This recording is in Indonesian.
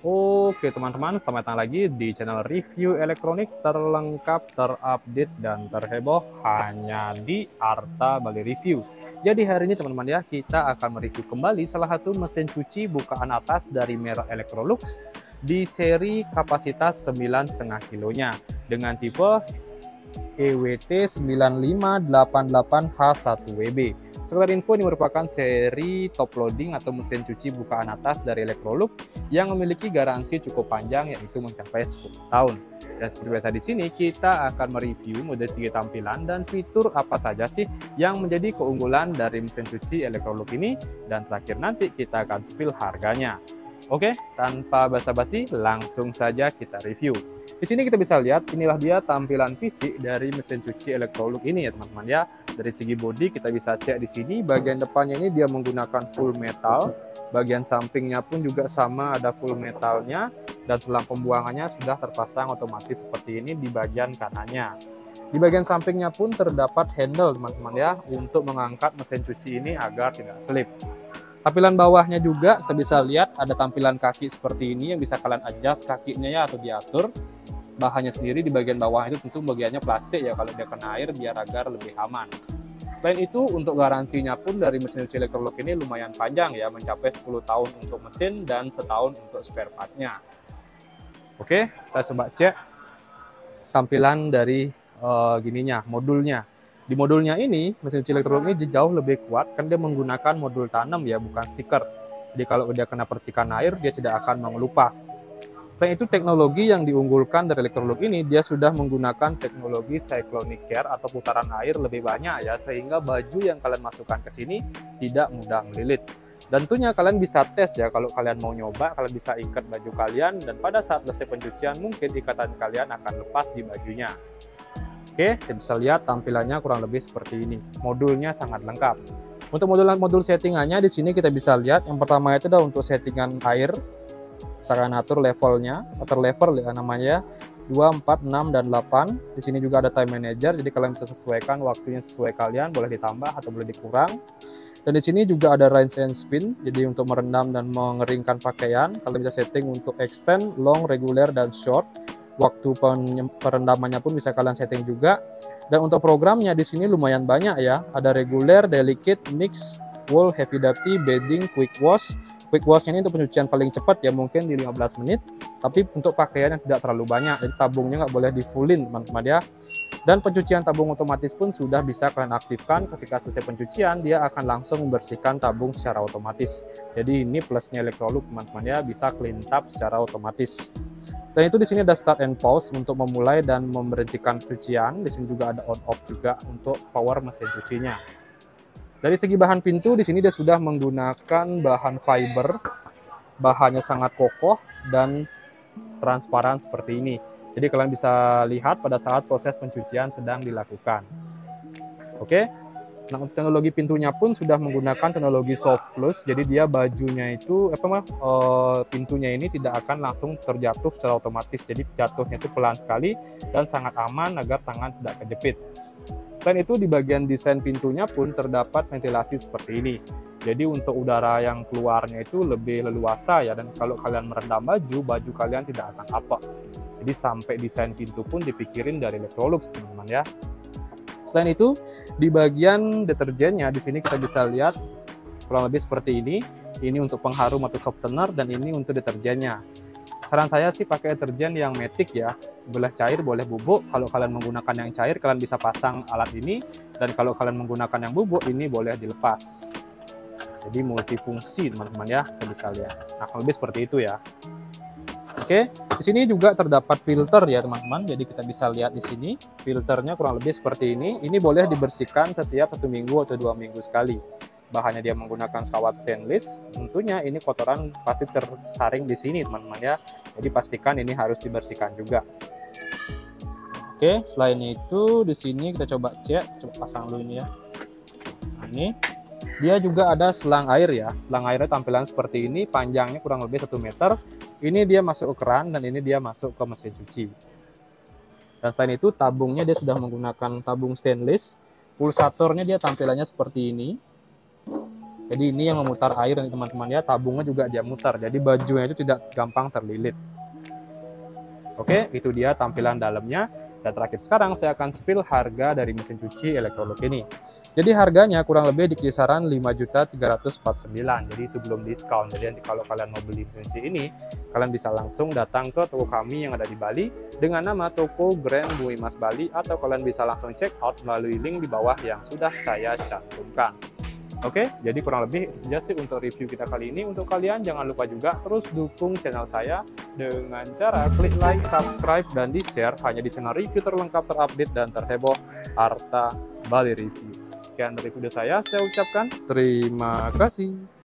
Oke teman-teman, selamat datang lagi di channel review elektronik terlengkap, terupdate, dan terheboh hanya di Arta Bali Review. Jadi hari ini teman-teman ya, kita akan mereview kembali salah satu mesin cuci bukaan atas dari merek Electrolux di seri kapasitas 9,5 kilonya dengan tipe EWT 9588H1WB. Sekedar info, ini merupakan seri top loading atau mesin cuci bukaan atas dari Electrolux yang memiliki garansi cukup panjang, yaitu mencapai 10 tahun. Dan seperti biasa di sini kita akan mereview dari segi tampilan dan fitur apa saja sih yang menjadi keunggulan dari mesin cuci Electrolux ini, dan terakhir nanti kita akan spill harganya. Oke, tanpa basa-basi langsung saja kita review. Di sini kita bisa lihat, inilah dia tampilan fisik dari mesin cuci Electrolux ini ya teman-teman ya. Dari segi bodi kita bisa cek di sini, bagian depannya ini dia menggunakan full metal, bagian sampingnya pun juga sama, ada full metalnya, dan selang pembuangannya sudah terpasang otomatis seperti ini di bagian kanannya. Di bagian sampingnya pun terdapat handle teman-teman ya, untuk mengangkat mesin cuci ini agar tidak selip. Tampilan bawahnya juga kita bisa lihat ada tampilan kaki seperti ini yang bisa kalian adjust kakinya ya atau diatur. Bahannya sendiri di bagian bawah itu tentu bagiannya plastik ya, kalau dia kena air biar agar lebih aman. Selain itu untuk garansinya pun dari mesin cuci Electrolux ini lumayan panjang ya, mencapai 10 tahun untuk mesin dan setahun untuk spare partnya. Oke, kita coba cek tampilan dari modulnya. Di modulnya ini, mesin cuci Electrolux ini jauh lebih kuat, kan dia menggunakan modul tanam ya, bukan stiker. Jadi kalau dia kena percikan air, dia tidak akan mengelupas. Selain itu, teknologi yang diunggulkan dari Electrolux ini, dia sudah menggunakan teknologi cyclonic care atau putaran air lebih banyak ya, sehingga baju yang kalian masukkan ke sini tidak mudah melilit. Dan tentunya kalian bisa tes ya, kalau kalian mau nyoba, kalian bisa ikat baju kalian, dan pada saat selesai pencucian, mungkin ikatan kalian akan lepas di bajunya. Oke, kita bisa lihat tampilannya kurang lebih seperti ini. Modulnya sangat lengkap. Untuk modul settingannya di sini kita bisa lihat, yang pertama itu adalah untuk settingan air. Bisa kalian atur levelnya, water level ya namanya, 2, 4, 6, dan 8. Di sini juga ada time manager, jadi kalian bisa sesuaikan waktunya sesuai kalian, boleh ditambah atau boleh dikurang. Dan di sini juga ada rinse and spin, jadi untuk merendam dan mengeringkan pakaian. Kalian bisa setting untuk extend, long, regular, dan short. Waktu perendamannya pun bisa kalian setting juga. Dan untuk programnya di sini lumayan banyak ya. Ada regular, delicate, mix, wool, heavy duty, bedding, quick wash. Quick wash ini untuk pencucian paling cepat ya, mungkin di 15 menit. Tapi untuk pakaian yang tidak terlalu banyak, jadi tabungnya nggak boleh di fullin teman-teman ya. Dan pencucian tabung otomatis pun sudah bisa kalian aktifkan. Ketika selesai pencucian, dia akan langsung membersihkan tabung secara otomatis. Jadi ini plusnya Electrolux teman-teman ya, bisa clean tap secara otomatis. Dan itu di sini ada start and pause untuk memulai dan memberhentikan cucian. Di sini juga ada on off juga untuk power mesin cucinya. Dari segi bahan pintu di sini dia sudah menggunakan bahan fiber. Bahannya sangat kokoh dan transparan seperti ini. Jadi kalian bisa lihat pada saat proses pencucian sedang dilakukan. Oke. Nah, teknologi pintunya pun sudah menggunakan teknologi soft close, jadi dia bajunya itu pintunya ini tidak akan langsung terjatuh secara otomatis, jadi jatuhnya itu pelan sekali dan sangat aman agar tangan tidak kejepit. Selain itu di bagian desain pintunya pun terdapat ventilasi seperti ini, jadi untuk udara yang keluarnya itu lebih leluasa ya, dan kalau kalian merendam baju kalian tidak akan apek. Jadi sampai desain pintu pun dipikirin dari Electrolux teman-teman ya. Selain itu, di bagian deterjennya di sini kita bisa lihat kurang lebih seperti ini. Ini untuk pengharum atau softener, dan ini untuk deterjennya. Saran saya sih pakai deterjen yang matic ya. Boleh cair, boleh bubuk. Kalau kalian menggunakan yang cair, kalian bisa pasang alat ini. Dan kalau kalian menggunakan yang bubuk, ini boleh dilepas. Jadi multifungsi teman-teman ya, kita bisa lihat. Nah, lebih seperti itu ya. Oke, di sini juga terdapat filter ya teman-teman. Jadi kita bisa lihat di sini filternya kurang lebih seperti ini. Ini boleh dibersihkan setiap 1 minggu atau 2 minggu sekali. Bahannya dia menggunakan kawat stainless. Tentunya ini kotoran pasti tersaring di sini teman-teman ya. Jadi pastikan ini harus dibersihkan juga. Oke, selain itu di sini kita coba cek, coba pasang dulu ini ya. Nah, ini dia juga ada selang air ya. Selang airnya tampilan seperti ini, panjangnya kurang lebih 1 meter. Ini dia masuk ke keran dan ini dia masuk ke mesin cuci. Dan selain itu tabungnya dia sudah menggunakan tabung stainless. Pulsatornya dia tampilannya seperti ini. Jadi ini yang memutar air nih teman-teman ya, tabungnya juga dia mutar, jadi bajunya itu tidak gampang terlilit. Oke, itu dia tampilan dalamnya. Dan terakhir sekarang saya akan spill harga dari mesin cuci Electrolux ini. Jadi harganya kurang lebih di kisaran 5.349.000, jadi itu belum diskon. Jadi nanti kalau kalian mau beli mesin cuci ini, kalian bisa langsung datang ke toko kami yang ada di Bali dengan nama toko Grand Bumi Mas Bali, atau kalian bisa langsung check out melalui link di bawah yang sudah saya cantumkan. Oke, jadi kurang lebih itu saja sih untuk review kita kali ini. Untuk kalian jangan lupa juga terus dukung channel saya dengan cara klik like, subscribe, dan di-share hanya di channel review terlengkap, terupdate, dan terheboh Arta Bali Review. Sekian dari video saya ucapkan terima kasih.